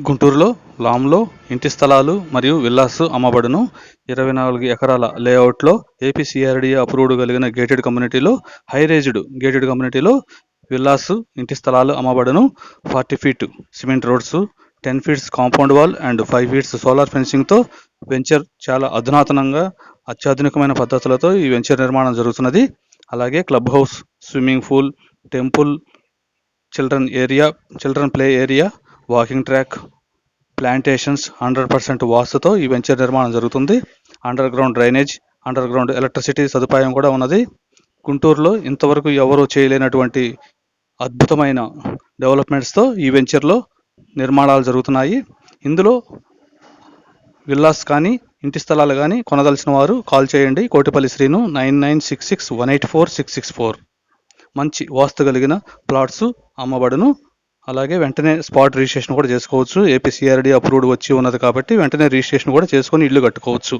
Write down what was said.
గుంటూరులో లాంలో ఇంటి స్థలాలు మరియు విల్లాస్ అమ్మబడును. 24 ఎకరాల లేఅవుట్లో ఏపీసీఆర్డీఏ అప్రూవ్డ్ కలిగిన గేటెడ్ కమ్యూనిటీలో హై రేజ్డ్ గేటెడ్ కమ్యూనిటీలో విల్లాస్ ఇంటి స్థలాలు అమ్మబడును. 40 feet cement roads, 10 feets compound wall and 5 feets solar ఫెన్సింగ్తో వెంచర్ చాలా అధునాతనంగా అత్యాధునికమైన పద్ధతులతో ఈ వెంచర్ నిర్మాణం జరుగుతున్నది. అలాగే club house, swimming pool, temple, children play area, walking track, plantations 100% వాస్తుతో ఈ వెంచర్ నిర్మాణం జరుగుతుంది. Underground drainage, underground electricity సదుపాయం కూడా ఉన్నది. గుంటూరులో ఇంతవరకు ఎవరూ చేయలేనటువంటి అద్భుతమైన డెవలప్మెంట్స్తో ఈ వెంచర్లో నిర్మాణాలు జరుగుతున్నాయి. ఇందులో విల్లాస్ కానీ ఇంటి స్థలాలు కానీ కొనదలిచిన వారు కాల్ చేయండి. కోటిపల్లి శ్రీను 9966184664. మంచి వాస్తు కలిగిన ప్లాట్స్ అమ్మబడును. అలాగే వెంటనే స్పాట్ రిజిస్ట్రేషన్ కూడా చేసుకోవచ్చు. ఏపీసీఆర్డీ అప్రూవ్డ్ వచ్చి ఉన్నది కాబట్టి వెంటనే రిజిస్ట్రేషన్ కూడా చేసుకొని ఇల్లు కట్టుకోవచ్చు.